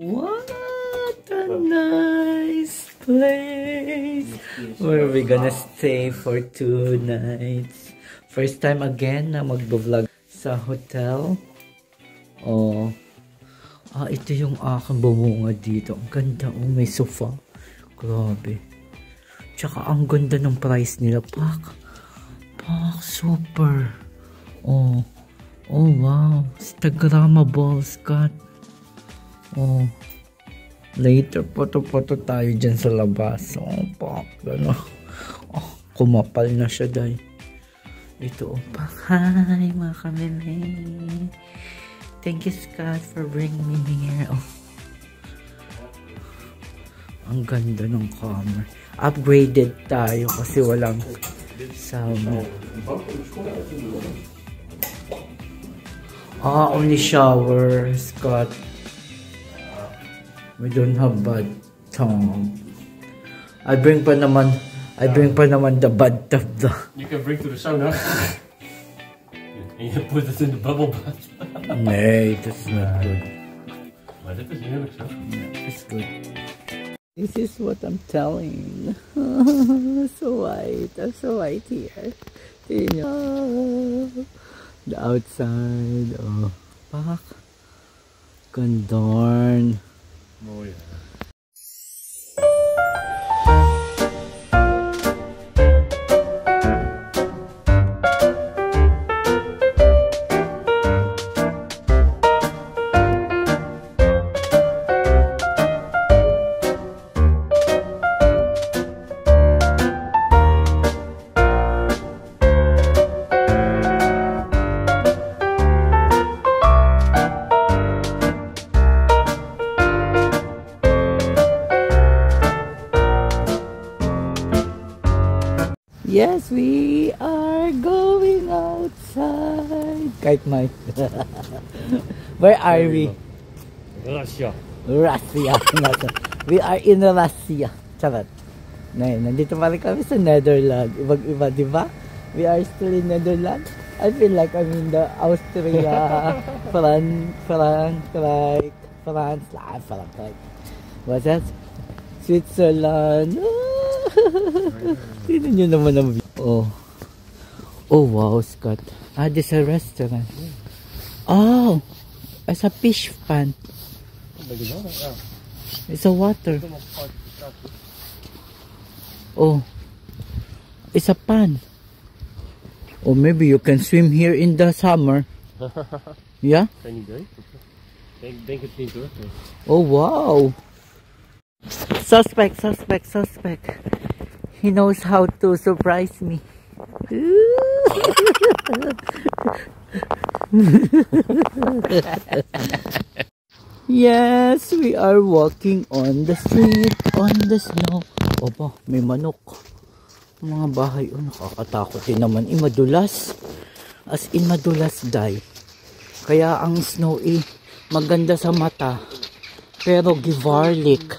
What a nice place. Where we gonna stay for 2 nights. First time again na mag-vlog sa hotel. Oh. Ito yung aking bumunga dito. Ang ganda. Oh, may sofa. Grabe. Tsaka ang ganda ng price nila. Pak, super. Oh, wow. Instagrammable, Scott. Oh, later photo tayo dyan sa labas. Oh, pak, gano'n. Oh, kumapal na siya, day. Ito, pak. Hi, mga kamimay. Thank you, Scott, for bringing me here. Oh. Ang ganda ng camera. Upgraded tayo kasi walang sound. Only shower, Scott. We don't have bathtub. I bring pa naman the bathtub. You can bring to the sauna. And you put it in the bubble bath. Nee, that's not good. Maar dit is heerlijk zo. Yeah, it's good. This is what I'm telling. So white here. The outside. Oh, pak. Gandorn. Mooi. Yes, we are going outside. Kite Mike. Where are we? Russia. Russia. We are in Russia. Charot. Nandito pa rin kami sa Netherlands. Ibang-iba, di ba? We are still in Netherlands. I feel like I'm in the Austria, France. What's that? Switzerland. Tignan nyo naman ang view. Oh wow, Scott. This is a restaurant. Oh, it's a fish pan. It's a water. Oh, it's a pan. Oh, maybe you can swim here in the summer. Yeah? Geen idee. Denk het niet hoor. Oh wow. Suspect. He knows how to surprise me. Yes, we are walking on the street, on the snow. Opo, may manok. Mga bahay, nakakatakot din naman. Madulas. As in madulas, day. Kaya ang snow maganda sa mata. Pero givarlik.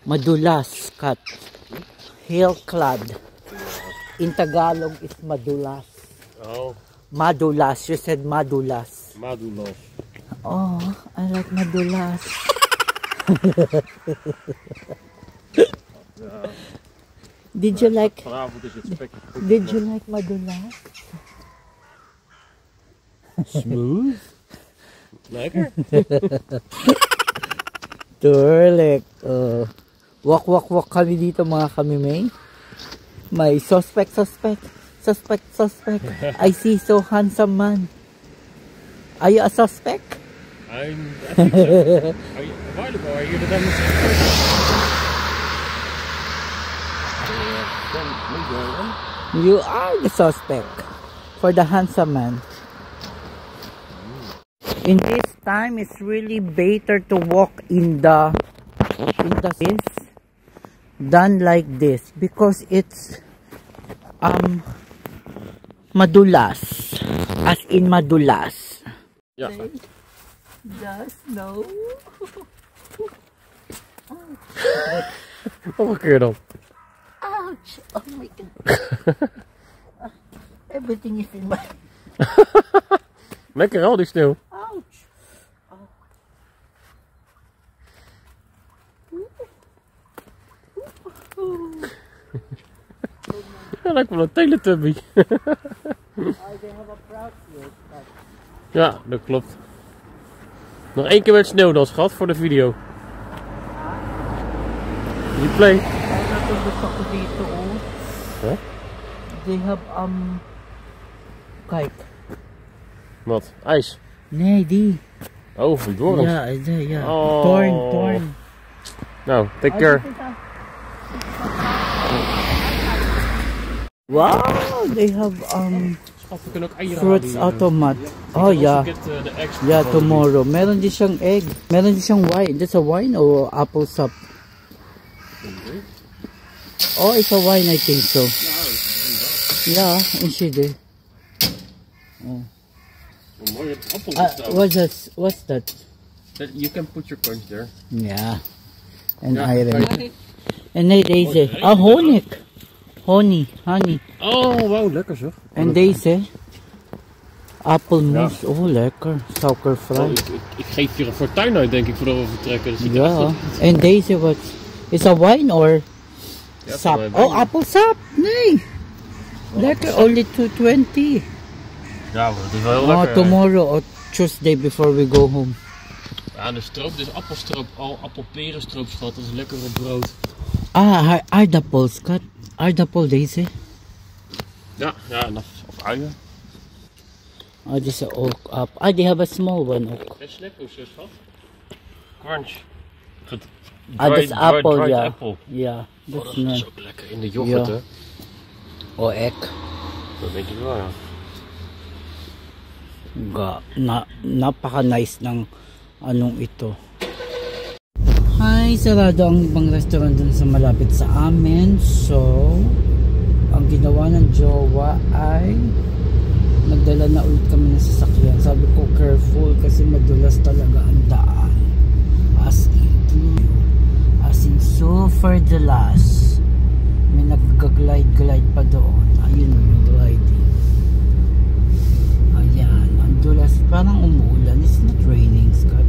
Madulas, cut. Hail-clad. In Tagalog, is madulas. Oh. Madulas. You said madulas. Madulas. Oh, I like madulas. Did you like? Did you like madulas? Smooth. Lekker. Turlik. Walk kami dito mga kamimay. May suspect. I see so handsome man. Are you a suspect? I think so. Are you available? Are you the demonstration? You are the suspect for the handsome man. In this time, it's really better to walk in the done like this because it's madulas, as in madulas. Yeah. The snow. Wat keer dan? Ouch! Oh my god. Everything is in my. Lekker al die sneeuw. Ouch! Oh. Lijkt wel een Teletubby. Ja, dat klopt. Nog één keer met sneeuw dan, schat, voor de video. You play. Huh? They have kijk. Wat? IJs? Nee, die. Oh, voor Joris. Ja, ja. Oh. Torn. Nou, take care. Wow, they have Schat, we kunnen ook eieren fruits halen hier. automat. Oh ja. Ja, Yeah, tomorrow. Meron din siyang egg. Meron din siyang wine. That's a wine or apple sap? Oh, it's a wine, I think so. Yeah, in Chile. Oh. What's that? You can put your coins there. Yeah. And Ja, iron. kijk. En nee, deze. Ah, honig. Honey. Oh, wow, lekker zeg. En deze. Appelmoes. Oh, lekker. Suikervrij. Ik geef hier een fortuin uit, denk ik, voordat we vertrekken. Dus Ja. En deze wat? Is a wine or sap? Oh, apple sap. Nee. Lekker. Only 220. Ja, maar dat is wel heel lekker. Tomorrow or Tuesday before we go home. Ja, de stroop, dus appelstroop, appelperenstroop, schat, dat is lekker op brood. Ah, aardappels, schat. Aardappel deze. Ja, of uien. Oh, this is ook up. Ah, they have a small one ook. En snacko's, schat. Crunch. Dat is apple, ja. Apple. Ja, dat Dat is is ook lekker in de yoghurt, Ja. hè. Oh, ek. Dat denk ik wel, ja. Napaka-nice ng anong ito. Hi, sarado ang ibang restaurant dun sa malapit sa amin. So, ang ginawa ng jowa ay nagdala na ulit kami ng sasakyan. Sabi ko, careful kasi madulas talaga ang daan. As in super dulas. May nagka-glide pa doon. Ayun yung gliding. Ayan, ang dulas. Parang umuulan. It's not raining, Scott.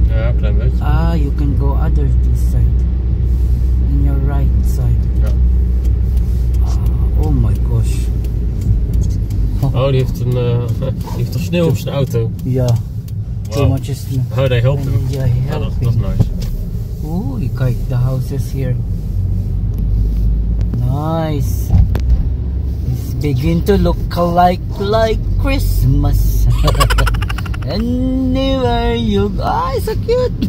Ja, klein beetje. Ah, you can go other this side. In your right side. Ja. Oh my gosh. Oh, die heeft toch sneeuw op zijn auto? Ja. Too Wow. much snow. Oh, they help him. Yeah, he Ja, helped dat is me. nice. Ooh, kijk, the houses here. Nice. It's begin to look like Christmas. Anywhere you go. Ah, so cute.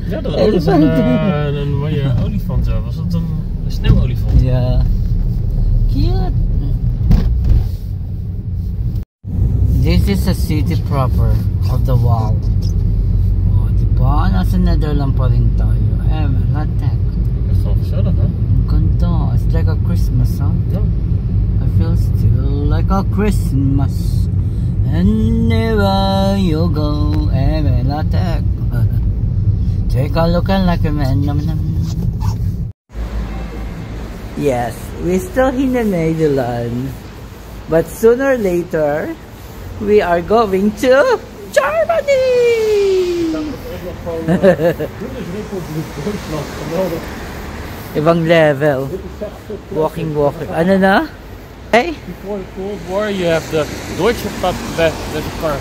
Ja, dat was een mooie olifant. Ja. Was dat een sneeuwolifant? Yeah. Cute. This is a city proper of the wall. Oh, diba? Nasa Netherlands pa rin tayo. Latek. Dat is wel gezellig, hè? Ganda. It's like a Christmas, huh? Ja. I feel still like a Christmas. Anywhere you go, latek. Take a look and like a man. Yes, we're still in the Netherlands. But sooner or later, we are going to Germany! Ibang level. Walking. Ano na? Hey? Before the Cold War, you have the Deutsche Welle. There's a car.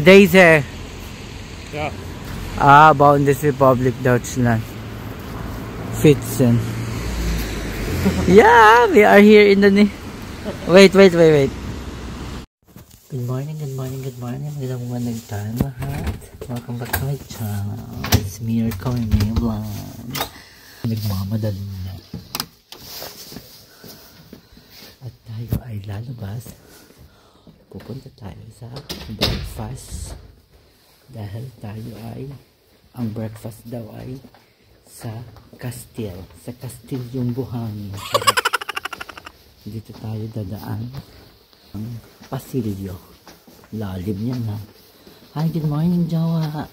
Deze. Ja. Bundesrepublik Deutschland. Fitzen. Yeah, we are here in the... Wait. Good morning. Magandang morning tayo lahat. Welcome back to my channel. It's me, your coming vlog. Nagmamadali na. At tayo ay lalabas. Pupunta tayo sa breakfast. Dahil tayo ay, ang breakfast daw ay sa Castile. Sa Castile yung buhangin. Dito tayo dadaan ang pasilyo. Lalim niya na. Hi, good morning, Jawa.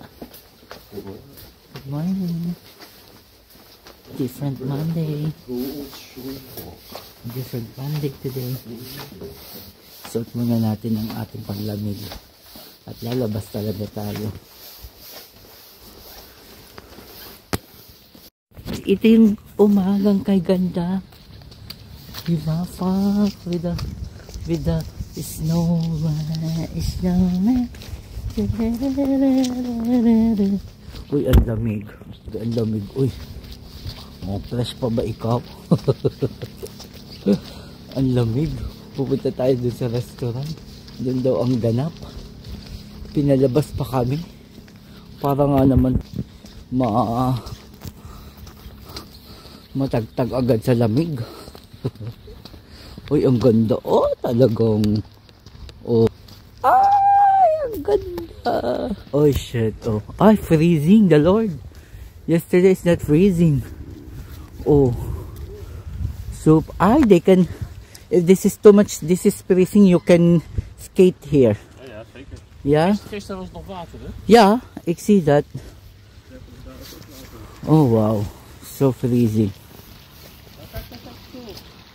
Good morning. Different Monday. Different Monday today. Suot muna natin ang ating paglamig. At lalabas talaga tayo. Ito yung umagang kay ganda. Diba? Fuck with the snowman. Uy, ang lamig. Ang lamig. Uy. Fresh pa ba ikaw? Ang lamig. Pupunta tayo dun sa restaurant. Dun daw ang ganap. Pinalabas pa kami. Para nga naman matagtag agad sa lamig. Uy, ang ganda. Oh, talagang. Oh. Ay, ang ganda. Oh, shit. Oh. Ay, freezing. The Lord. Yesterday is not freezing. Oh. So, they can. If this is too much, this is freezing, you can skate here. Ja, zeker. Ja? Gisteren was het nog water, hè? Ja, ik zie dat. Oh, wow. So freezing.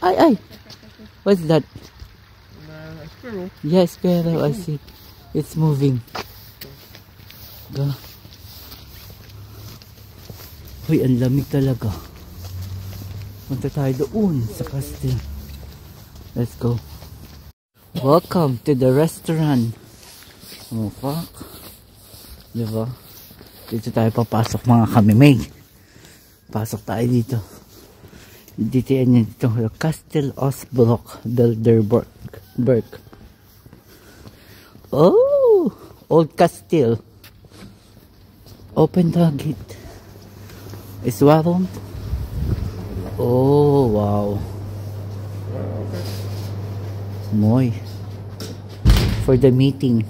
Ay. What's that? Een squirrel. Yeah, squirrel. I see. It's moving. Go. Uy, ang lamig talaga. Punta tayo doon sa castle. Let's go. Welcome to the restaurant. Oh, fuck. Diba? Dito tayo papasok mga kamimig. Pasok tayo dito. Dito yan dito. Castle Osbrook Bilderberg. Oh! Old Castle. Open the gate. Is warm? Oh, wow. Mooi. For the meeting.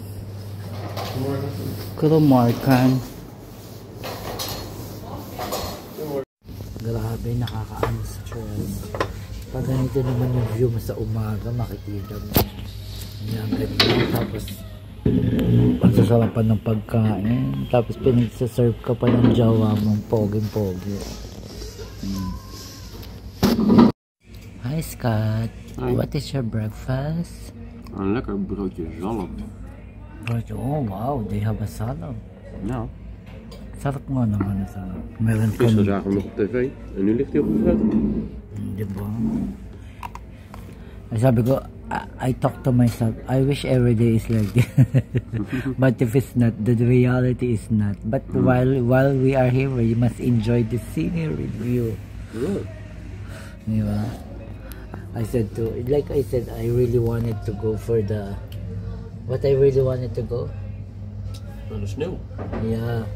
Goedemorgen. Grabe, nakaka-unstress. Pag ganito naman yung view mo sa umaga, makikita mo. Yan, ganyan. Tapos, pagsasarapan ng pagkain. Tapos, pinagsaserve ka pa ng jawa mong poging-pogi. Hi, Scott. Hi. What is your breakfast? Een lekker broodje zalm. Oh, wow. They have a salad. Ja. Sarap nga naman na salad. Meron Gisteren kami. zagen we hem nog op tv en nu ligt hij op het bed. Diba? Sabi ko, I talk to myself, I wish every day is like this. But if it's not, the reality is not. But while we are here, we must enjoy the scenery view. Ja. Diba? I said, I really wanted to go for the, what I really wanted to go? Naar de sneeuw. Yeah.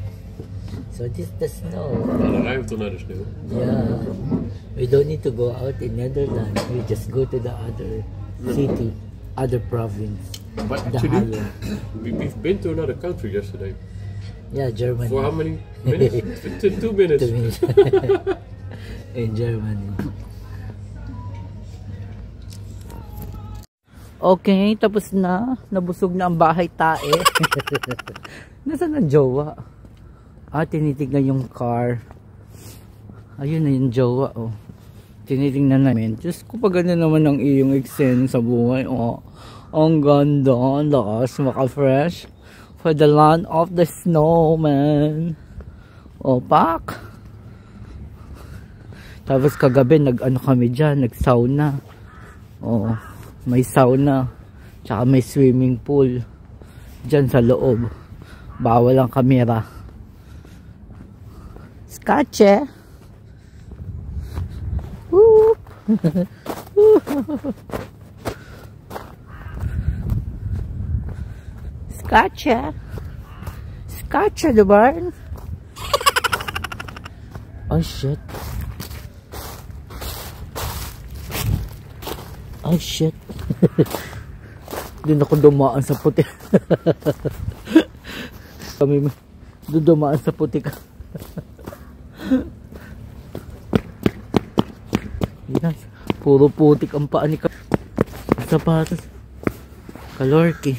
So this is the snow. Ja, dan rijden we toch naar de sneeuw. Yeah. We don't need to go out in Netherlands. We just go to the other city, other province. But The actually, Halle. we've been to another country yesterday. Yeah, Germany. For how many minutes? 2 minutes. 2 minutes. In Germany. Okay, tapos na. Nabusog na ang bahay tae. Nasaan ang jowa? Tinitignan yung car. Ayun na yung jowa, oh. Tinitingnan namin. Diyos ko, pag ganda naman ang iyong eksena sa buhay. Oh, ang ganda. Ang lakas, maka-fresh. For the land of the snowman. Oh, pak. Tapos kagabi, nag-ano kami dyan. Nag-sauna. Oh, may sauna. Tsaka may swimming pool. Dyan sa loob. Bawal ang kamera. Skache. Whoop. Skache. Skache the barn. Oh shit. Oh shit. Doon ako dumaan sa puti. Kami doon dumaan sa puti ka. Yes, puro putik ang paa ni ka. Sapatos. Kalorki.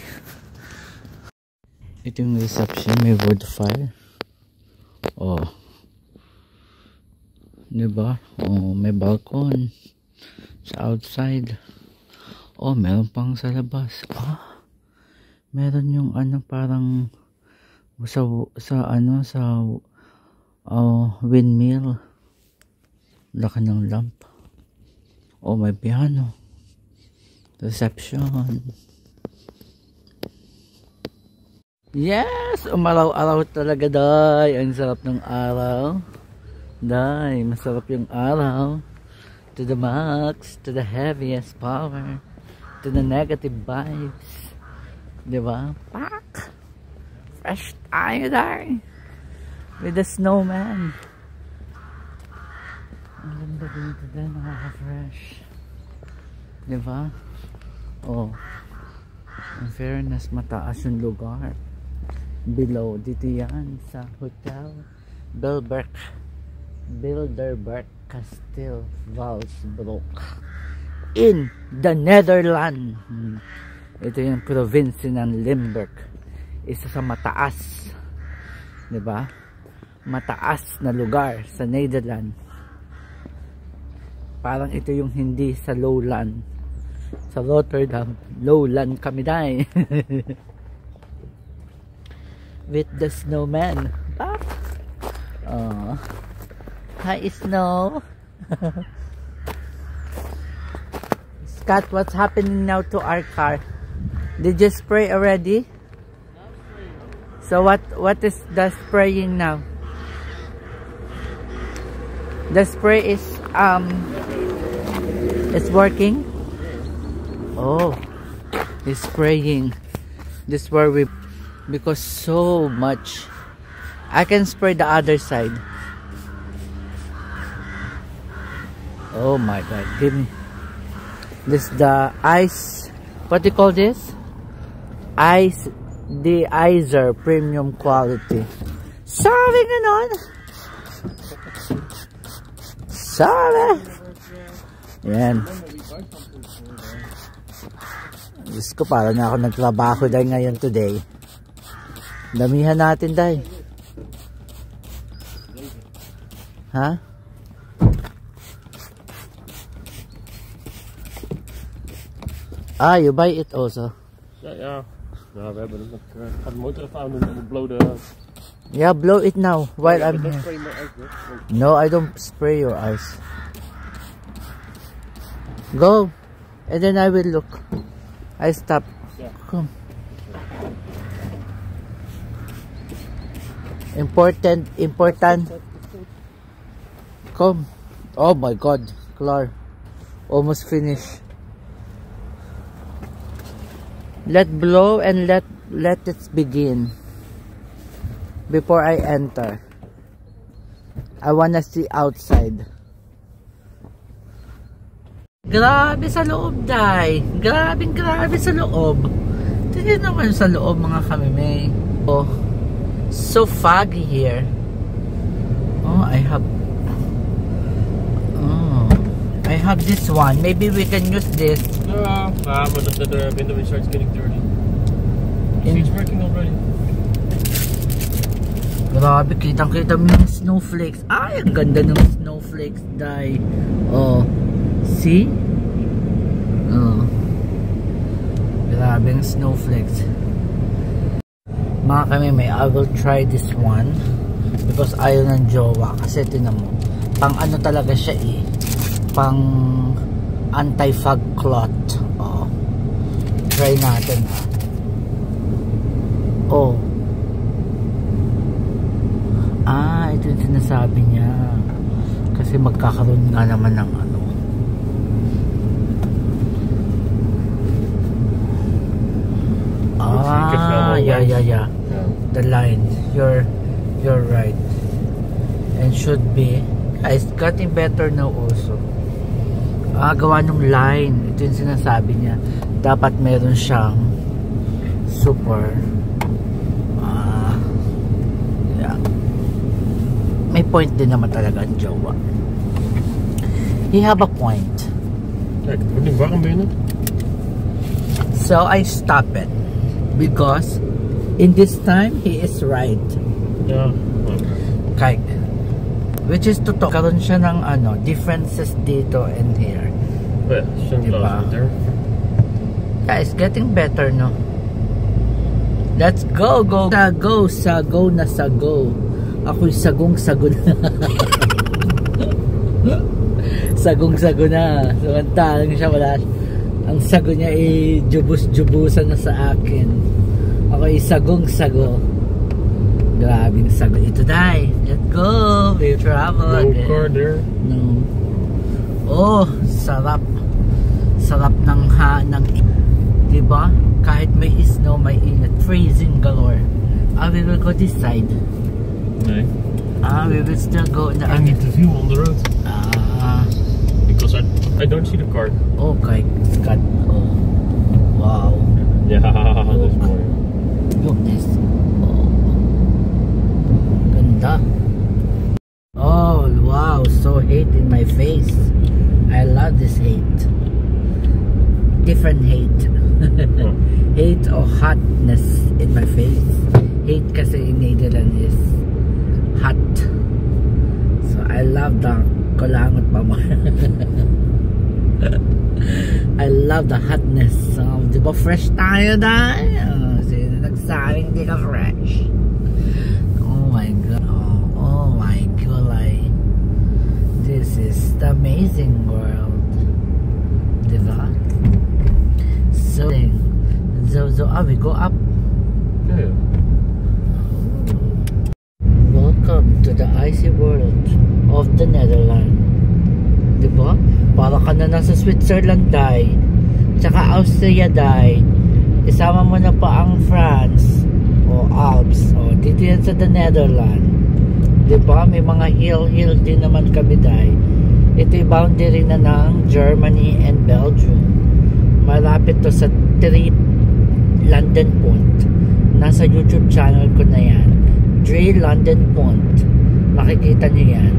Ito yung reception, may wood fire. Oh. Diba? Oh, may balcon sa outside. Oh, meron pang sa labas. Ah, meron yung ano parang sa windmill. Laki ng lamp. Oh, may piano. Reception. Yes! Umaraw-araw talaga, day. Ang sarap ng araw. Day, masarap yung araw. To the max, to the heaviest power, to the negative vibes. Diba? Pak! Fresh tayo, day. With the snowman. Ang ganda dito, day. Nakaka-fresh. Diba? Oh. In fairness, mataas yung lugar. Below, dito yan sa Hotel Bilderberg Kasteel Valsbroek in the Netherlands. Ito yung province ng Limburg. Isa sa mataas, diba? Mataas na lugar sa Netherlands. Parang ito yung hindi sa lowland. Sa Rotterdam, lowland kami dahil. With the snowman. Oh. Hi, Snow. Scott, what's happening now to our car? Did you spray already? So what is the spraying now? The spray is working? Oh, it's spraying. This is where we, because so much. I can spray the other side. Oh my god, give me this, the ice, what do you call this? Ice de-icer premium quality. Sorry ganon. Sorry. Yan. Diyos ko, para na ako nagtrabaho dahil ngayon today. Damihan natin dahil. Ha? Ah, you buy it also? Ja. Nou, we hebben het nog. Gaat de motor even aan doen en blow the. Yeah, blow it now while I'm Don't here. spray my ice, hoor. No, I don't spray your eyes. Go, and then I will look. I stop. Yeah. Come. Important. Come. Oh my God, Clar. Almost finished. Let blow and let it begin. Before I enter, I wanna see outside. Grabe sa loob, Day. Grabe sa loob. Tingnan naman sa loob, mga kamimay. Oh, so foggy here. Oh, I have this one. Maybe we can use this. But the window starts getting dirty. It's working already. Grabe, kitang-kita mo yung snowflakes. Ay, ang ganda ng snowflakes, Day. Oh, see? Oh. Grabe ang snowflakes. Mga kamimay, I will try this one. Because ayaw ng jowa. Kasi tinan mo, pang ano talaga siya eh. Pang anti-fog cloth. Oh. Try natin. Oh. Ah, ito yung sinasabi niya. Kasi magkakaroon nga naman ng ano. Ah, yeah. The line. You're right. And should be. It's getting better now also. Gawa ng line. Ito yung sinasabi niya. Dapat meron siyang super. Yeah. May point din naman talaga ang jowa. He have a point. Kijk, het wordt niet warm binnen. So I stop it. Because in this time he is right. Ja. Kijk. Which is totoo. Karoon siya ng ano, differences dito and here. Yeah, sunglasses Diba? there. Yeah, it's getting better, no? Let's go, go, sago na sago. Ako'y sagong-sago na. Sagong-sago na. Samantalang siya wala. Ang sago niya ay jubus-jubusan na sa akin. Ako'y sagong-sago. Grabing sago. Ito dahil. Let's go. We travel. No car there. No. Oh, sarap. Sarap ng diba? Kahit may snow, may init. Freezing galore. We will go this side. Nee. We will still go in the I need the view on the road. Because I don't see the car. Okay, Scott. Oh. Wow. Yeah, that's more. Look this. Oh. Ganda. Oh, wow. So hate in my face. I love this hate. Different hate. Hate or hotness in my face. Hate kasi in Netherlands is hot. So I love the kulangot pa mo. I love the hotness. Di ba fresh tayo dahil? Sino nagsabing di ka fresh? Oh my god. Oh my god. This is the amazing world. Diba? So we go up. Yeah. Welcome to the icy world of the Netherlands. Diba? Para ka na nasa Switzerland, day. Tsaka Austria, day. Isama mo na pa ang France o Alps. O, dito yan sa the Netherlands. Diba? May mga hill din naman kami, day. Ito yung boundary na ng Germany and Belgium. Malapit to sa trip London Point. Nasa YouTube channel ko na yan. Dre London Point. Makikita niyo yan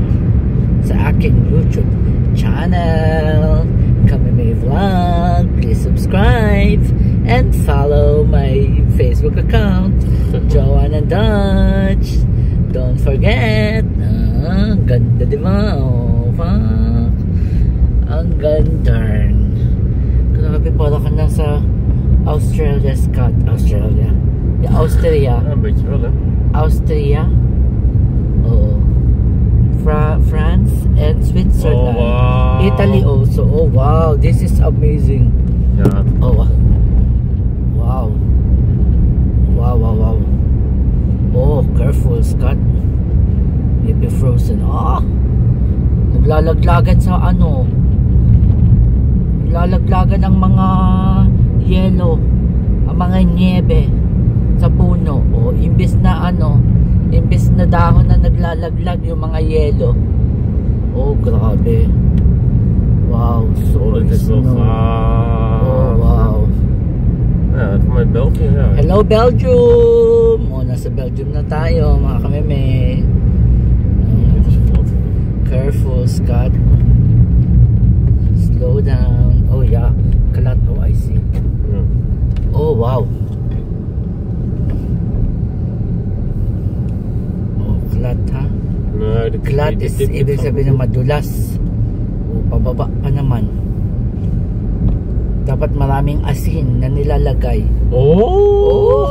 sa aking YouTube channel. Kami may vlog. Please subscribe and follow my Facebook account, Joanna Dutch. Don't forget. Ganda diba? Oh, fuck. Ang ganda. Grabe, para ka na sa Australia, Scott. Australia. Yeah, Austria. Ja, een beetje wel, hè? Austria. Oh. France and Switzerland. Oh, wow. Italy also. Oh, wow. This is amazing. Ja. Oh, wow. Wow. Oh, careful, Scott. Maybe frozen. Ah! Naglalaglagan sa ano? Naglalaglagan ng mga yellow, ang mga niebe sa puno. O, imbis na dahon na naglalaglag yung mga yellow. Oh, grabe. Wow, so Het is wel snow. gaaf. Oh, wow. Ja, voor mij België, ja. Hello, Belgium! O, nasa Belgium na tayo, mga kameme. Het is glad. Careful, Scott. Slow down. Oh, yeah. Kalat. Oh, I see. Ja. Oh, wow. Oh, kalat, ha? Nee, Kalat is ibig sabihin na madulas. O, pababa pa naman. Dapat maraming asin na nilalagay. Oh!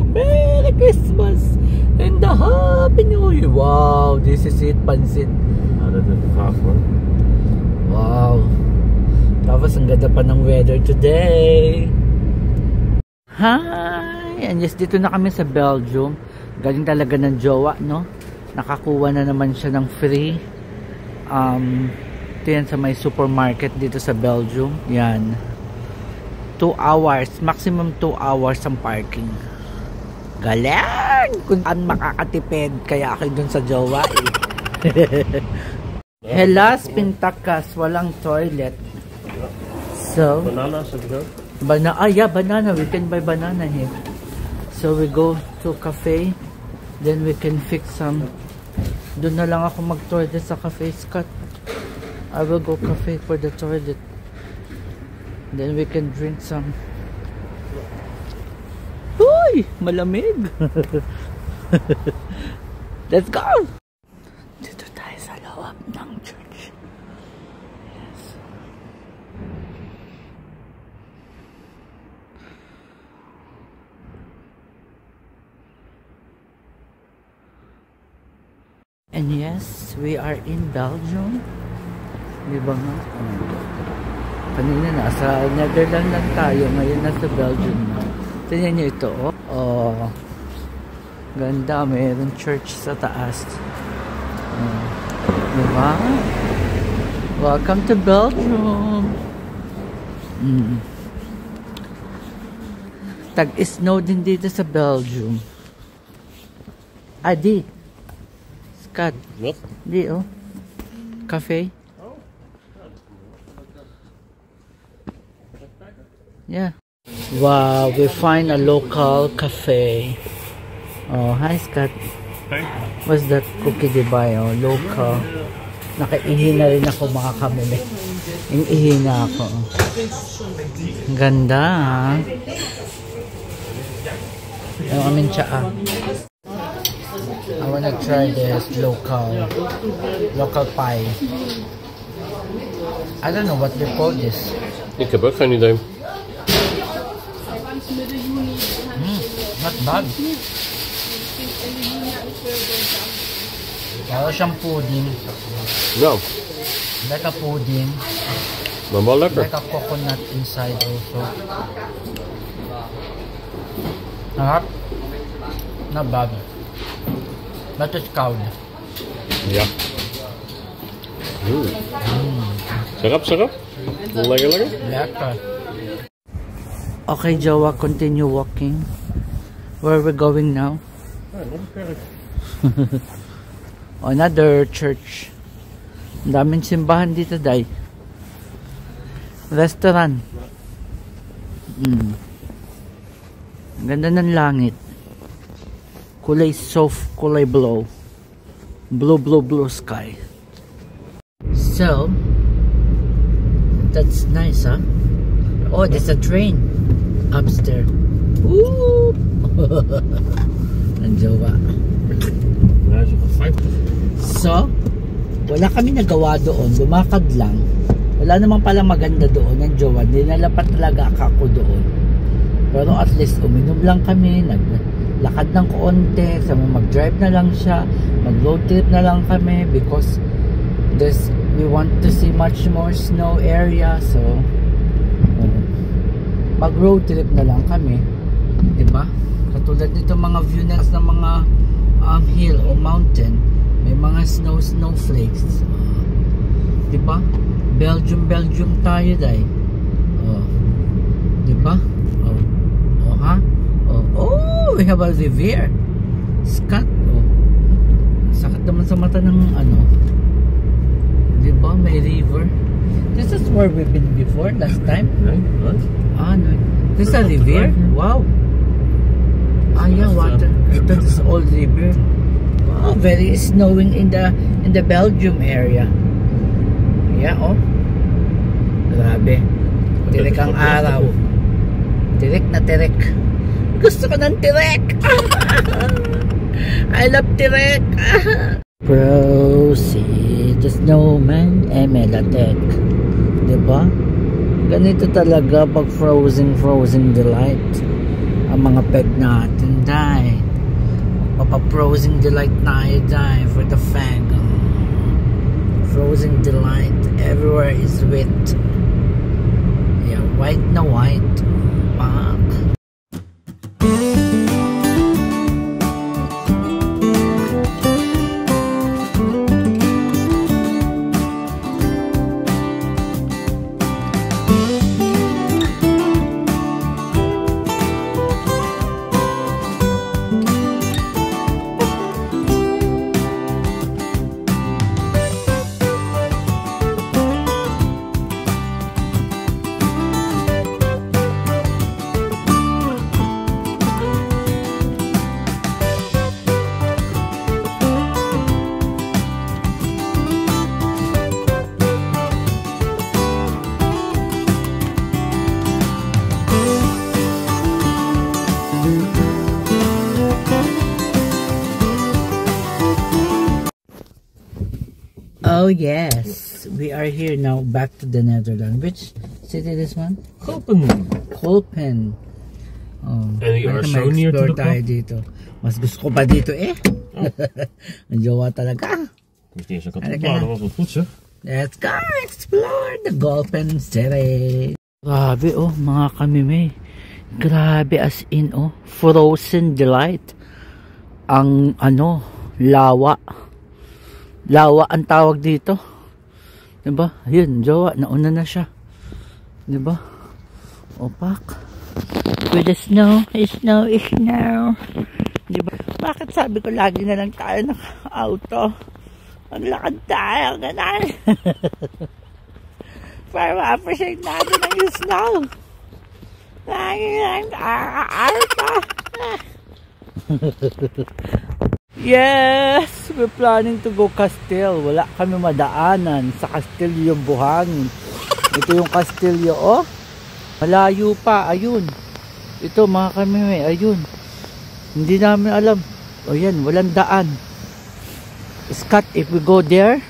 Merry Christmas and the Happy New Year. Wow, this is it, pansit. Ja, dat is gaaf, hoor. Wow. Tapos ang ganda pa ng weather today. Hi! And yes, dito na kami sa Belgium. Galing talaga ng jowa, no? Nakakuha na naman siya ng free. Ito yan sa may supermarket dito sa Belgium. Yan. 2 hours. Maximum 2 hours ang parking. Galing! Kung saan makakatipid. Kaya ako dun sa jowa eh. Helas Pintakas. Walang toilet. So, Bananas heb ik ook. yeah, banana. We can buy banana here. So we go to cafe. Then we can fix some. Doon na lang ako mag-toilet sa cafe, Scott. I will go cafe for the toilet. Then we can drink some. Uy! Malamig! Let's go! Dito tayo sa loob ng church. Yes. And yes, we are in Belgium. Di ba nga? Kanina nasa Netherlands lang tayo. Ngayon nasa Belgium na. Tingnan nyo ito, oh. Oh. Ganda. Mayroong church sa taas. Di ba? Welcome to Belgium. Tag-snow din dito sa Belgium. Adi. Scott. Wat? Di, oh. Cafe. Yeah. Wow, we find a local cafe. Oh, hi Scott. Hey. What's that cookie, diba? Oh, local. Nakaihi na rin ako makakamili. Ihi na ako. Ganda, ha? Yung aming tsaa. I wanna try this local pie. I don't know what they call this. Ik heb ook geen idee. Not bad. Para siyang pudding. Ja, Like a pudding. maar wel lekker. Like a coconut inside also. Harap. Not bad. But it's cold. Ja. Sarap, sarap. Lekker, lekker. Lekker. Okay, Jowa, continue walking. Where are we going now? Another church. Ang daming simbahan dito, Day. Restaurant. Ang ganda ng langit. Kulay soft, kulay blue. Blue sky. So, that's nice, huh? Oh, there's a train upstairs. Woo! Ang jowa. Hij is nog 50. So, wala kami nagawa doon. Lumakad lang. Wala naman pala maganda doon. Ang jowa, dinalapat talaga ako doon. Pero at least uminom lang kami. Naglakad ng konti. Sabi mag-drive na lang siya. Mag-road trip na lang kami because we want to see much more snow area. So, mag-road trip na lang kami. Diba? Katulad nito mga view na ng mga hill o mountain, may mga snowflakes. Diba? Belgium tayo, Day. Diba? Ha? We have a river. Scott. Sakit naman sa mata ng ano. Diba? May river. This is where we've been before last time. Nee, wat? No. This is a river? Wow. Yeah, water. Ito is old river. Wow, very snowing in the Belgium area. Yeah, oh. Grabe. Tirik ang araw. Tirik na tirik. Gusto ko ng tirik. I love tirik. Proceed the snowman Emelatek. Diba? Ganito talaga pag frozen delight ang mga peg natin, Day. Papa-frozen delight tayo, Day, for the fag. Frozen delight everywhere is wet. Yeah, white na white. Pak. Oh yes, we are here now, back to the Netherlands. Which city this one? Gulpen. Gulpen. Oh, And we are so near to the tayo dito. Mas gusto ko pa dito eh. Ang jowa talaga. Dus die is ook aan het dat was wel goed zeg. Let's go explore the Gulpen City. Grabe oh, mga kamime. Grabe as in oh, frozen delight. Ang ano, lawa. Lawa ang tawag dito. Diba? Ayun, jowa, nauna na siya. Diba? Opak. With the snow, snow. Diba? Bakit sabi ko lagi na lang tayo naka-auto? Maglakad tayo, ganun. Para ma-appreciate natin ang yung snow. Lagi lang naka-auto. Yes! We're planning to go Castile. Wala kami madaanan sa Castillo Buhangin. Ito yung Castillo, oh. Malayo pa, ayun. Ito mga kami, ayun. Hindi namin alam. O yan, walang daan. Scott, if we go there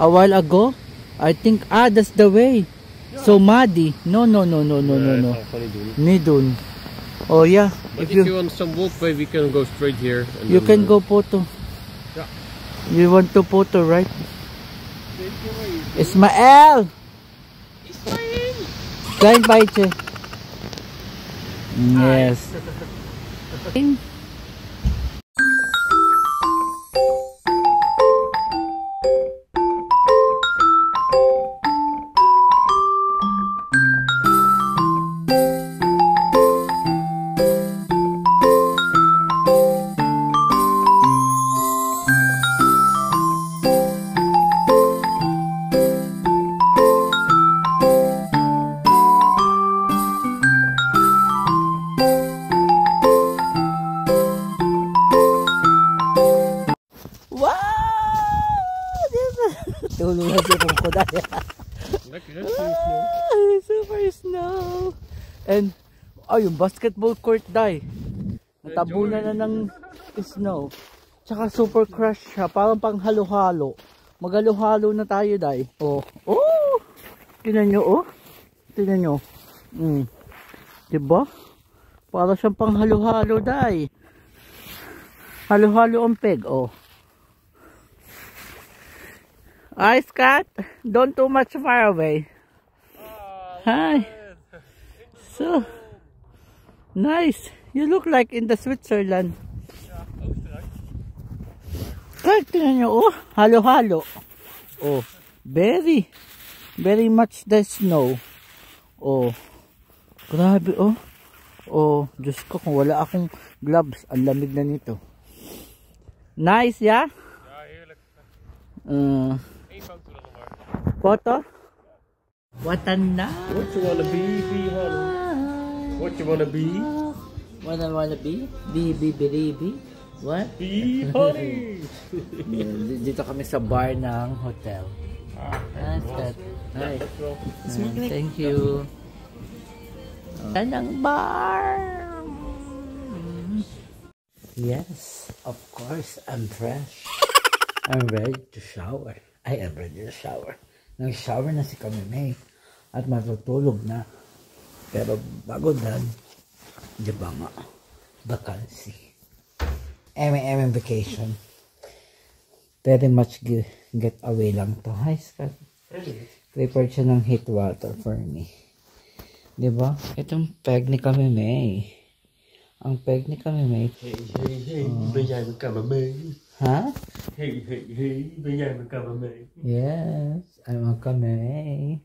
a while ago, I think, that's the way. So muddy. No. Nidun. Oh yeah. But if you want some walkway, we can go straight here. And you can go photo. Yeah. You want to photo, right? Ismael! Kain pa ito. Yes. Tulong na siya kung kuday. Super snow. And, yung basketball court, day. Natabunan na ng snow. Tsaka super crush siya. Parang pang halo-halo. Maghalo-halo na tayo, day. Oh. Tingnan nyo, oh. Tingnan nyo. Diba? Para siyang pang halo-halo, day. Halo-halo ang peg, oh. Hi, Scott. Don't too much far away. Hi. So nice. You look like in the Switzerland. Kahit tingnan nyo, oh. Halo-halo. Oh. Very much the snow. Oh. Grabe, oh. Oh. Diyos ko, kung wala akong gloves, ang lamig na nito. Nice, yeah? Ja, heerlijk. Photo? What a night. What you wanna be, What you wanna be? Wanna be? Be. What? Be honey. Dito kami sa bar ng hotel. Hi. Thank you. Yan ang bar. Yes, of course, I'm fresh. I'm ready to shower. I am ready to shower. Nag-shower na si Kamimay at matutulog na. Pero bago dan, di ba nga, vacancy. Eme vacation. Very much get away lang to. Hi, Scott. Prepared siya ng heat water for me. Di ba? Itong peg ni Kamimay. Ang peg ni Kamimay. Hey, ben jij mijn Kamimay? Huh? Hey, ben jij mijn Kamimay? Yes, I'm a Kamimay.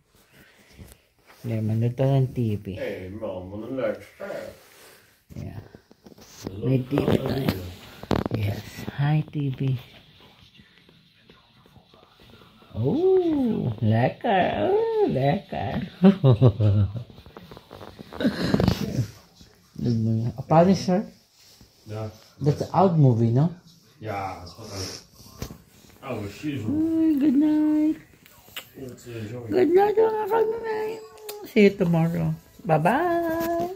Yeah, manood tayo ng TV. Hey man, wat een leuk spel. Yeah. May TV tayo. Yes. Hi, TV. Oh, lekker. Oh, lekker. A Punisher? Ja. That's an old movie, no? Ja, dat is wat leuk. Oh, shit. Good night. Good night, mga Kamimay. See you tomorrow. Bye-bye.